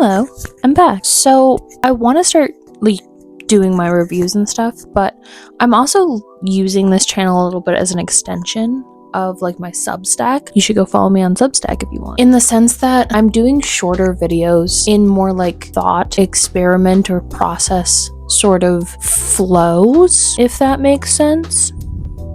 Hello, I'm back. So I want to start doing my reviews and stuff, but I'm also using this channel a little bit as an extension of my Substack. You should go follow me on Substack if you want. In the sense that I'm doing shorter videos in more thought experiment or process sort of flows, if that makes sense.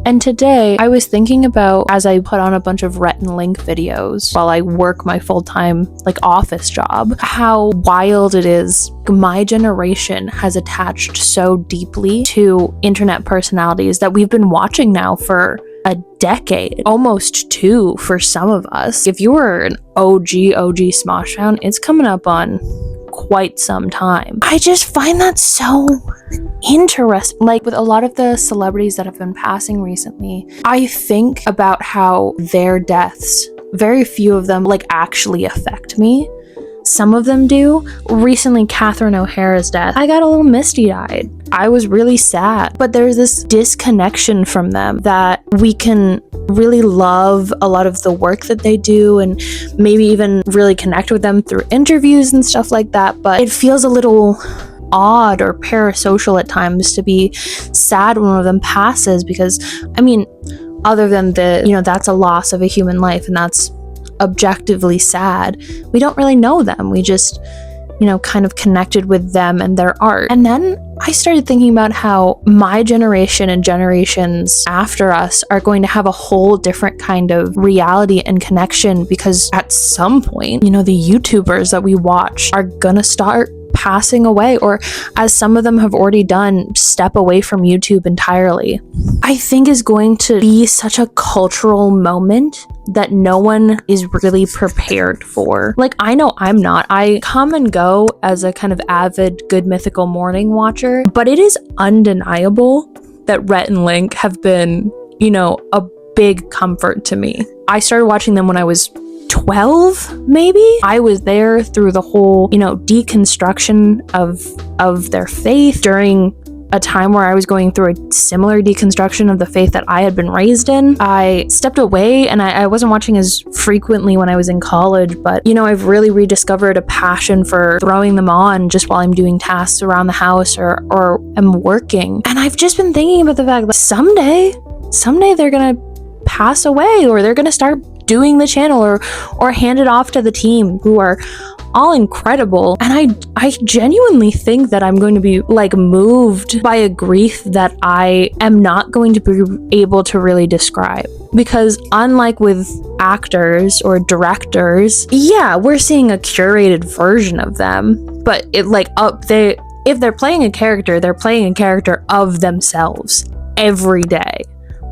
And today I was thinking about, as I put on a bunch of Rhett and Link videos while I work my full-time office job, how wild it is my generation has attached so deeply to internet personalities that we've been watching now for a decade, almost two for some of us. If you were an OG Smoshtown, it's coming up on quite some time. I just find that so interesting. With a lot of the celebrities that have been passing recently, I think about how their deaths, very few of them actually affect me. Some of them do. Recently, Catherine O'Hara's death, I got a little misty-eyed. I was really sad. But there's this disconnection from them that we can really love a lot of the work that they do and maybe even really connect with them through interviews and stuff like that. But it feels a little odd or parasocial at times to be sad when one of them passes, because other than that's a loss of a human life and that's objectively sad, we don't really know them. We just kind of connected with them and their art. And then I started thinking about how my generation and generations after us are going to have a whole different kind of reality and connection, because at some point, the YouTubers that we watch are gonna start passing away, or as some of them have already done, step away from YouTube entirely. I think is going to be such a cultural moment that no one is really prepared for. I know I'm not. I come and go as a kind of avid Good Mythical Morning watcher, but it is undeniable that Rhett and Link have been, a big comfort to me. I started watching them when I was 12, maybe. I was there through the whole, deconstruction of their faith during a time where I was going through a similar deconstruction of the faith that I had been raised in. I stepped away and I wasn't watching as frequently when I was in college, but I've really rediscovered a passion for throwing them on just while I'm doing tasks around the house or am working. And I've just been thinking about the fact that someday they're gonna pass away, or they're gonna start doing the channel or hand it off to the team, who are all incredible. And I genuinely think that I'm going to be moved by a grief that I am not going to be able to really describe, because unlike with actors or directors, yeah, we're seeing a curated version of them, but if they're playing a character, they're playing a character of themselves every day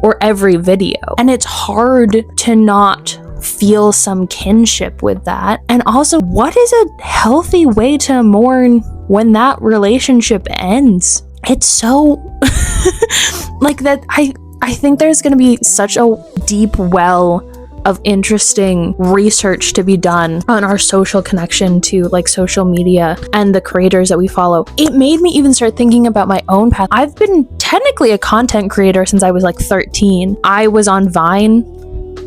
or every video. And it's hard to not feel some kinship with that. And also, what is a healthy way to mourn when that relationship ends? It's so that I think there's going to be such a deep well of interesting research to be done on our social connection to social media and the creators that we follow. It made me even start thinking about my own path. I've been technically a content creator since I was 13. I was on Vine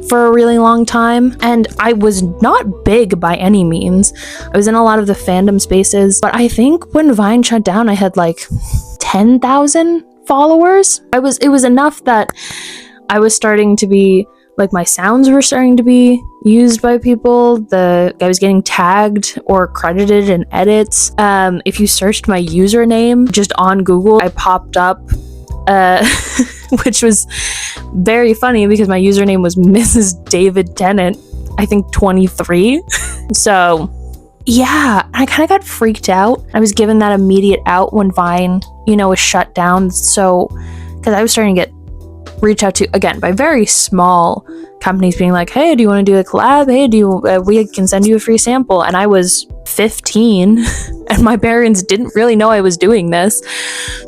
for a really long time, and I was not big by any means. I was in a lot of the fandom spaces, but I think when Vine shut down, I had 10,000 followers. It was enough that I was starting to be my sounds were starting to be used by people. I was getting tagged or credited in edits. If you searched my username just on Google, I popped up, which was very funny because my username was Mrs. David Tennant, I think 23. So yeah, I kind of got freaked out. I was given that immediate out when Vine, was shut down. So, because I was starting to get reached out to, again, by very small companies being like, hey, do you want to do a collab? Hey, we can send you a free sample. And I was 15 and my parents didn't really know I was doing this.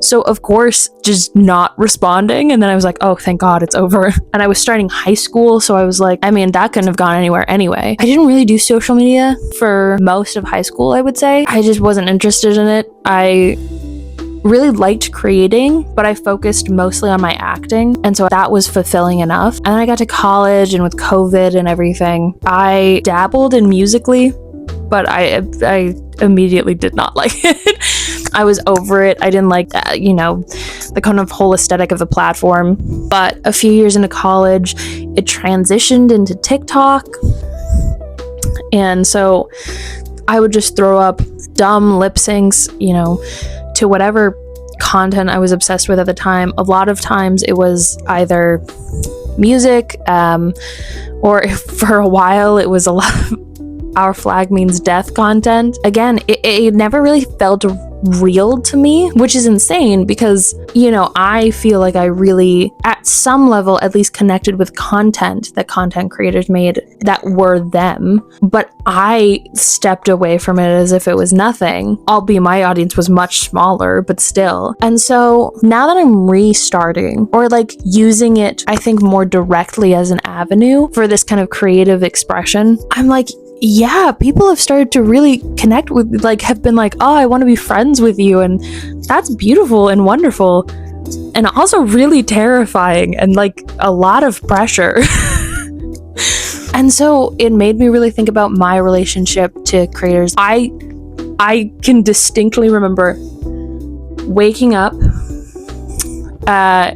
So of course, just not responding. And then I was like, oh, thank God it's over. And I was starting high school. So I was like, that couldn't have gone anywhere anyway. I didn't really do social media for most of high school, I would say. I just wasn't interested in it. I really liked creating, but I focused mostly on my acting, and so that was fulfilling enough. And then I got to college, and with COVID and everything, I dabbled in Musical.ly, but I immediately did not like it. I was over it. I didn't like, the kind of whole aesthetic of the platform. But a few years into college, it transitioned into TikTok. And so I would just throw up dumb lip syncs, to whatever content I was obsessed with at the time. A lot of times it was either music, or for a while it was a lot of Our Flag Means Death content. Again, it never really felt real to me, which is insane because, I feel like I really, at some level, at least connected with content that content creators made that were them. But I stepped away from it as if it was nothing, albeit my audience was much smaller, but still. And so now that I'm restarting or like using it, I think more directly as an avenue for this kind of creative expression, I'm like, yeah, people have started to really connect with, like, have been like, oh, I want to be friends with you. And that's beautiful and wonderful. And also really terrifying and like a lot of pressure. And so it made me really think about my relationship to creators. I can distinctly remember waking up at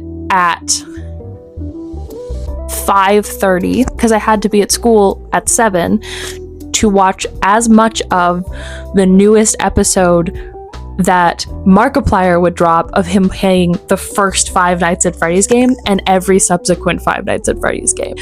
5:30 because I had to be at school at 7 to watch as much of the newest episode that Markiplier would drop of him playing the first Five Nights at Freddy's game and every subsequent Five Nights at Freddy's game.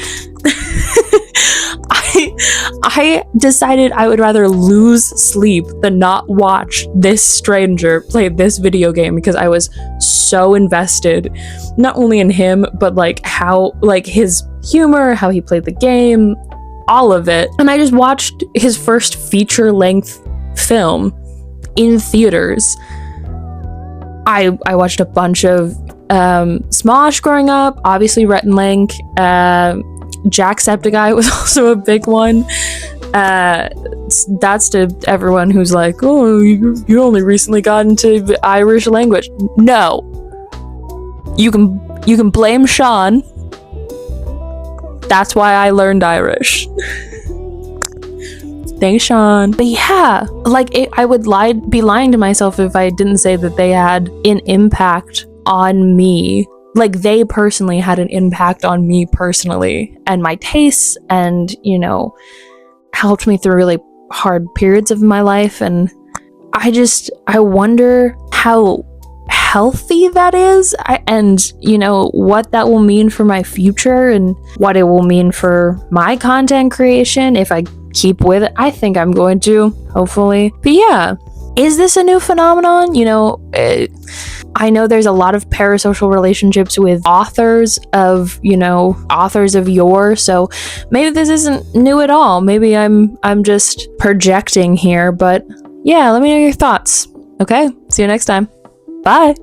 I decided I would rather lose sleep than not watch this stranger play this video game because I was so invested, not only in him, but like how, like his humor, how he played the game, all of it. And I just watched his first feature-length film in theaters. I watched a bunch of Smosh growing up, obviously Rhett and Link, Jacksepticeye was also a big one. That's to everyone who's like, oh, you only recently got into the Irish language. No, you can blame Sean. That's why I learned Irish. Thanks, Sean. But yeah, like I would be lying to myself if I didn't say that they had an impact on me. Like they personally had an impact on me personally and my tastes, and helped me through really hard periods of my life. And I wonder how healthy that is, and what that will mean for my future and what it will mean for my content creation if I keep with it. I think I'm going to, hopefully. But yeah, is this a new phenomenon? I know there's a lot of parasocial relationships with authors of yore, so maybe this isn't new at all. Maybe I'm just projecting here, but yeah, let me know your thoughts. Okay, see you next time. Bye.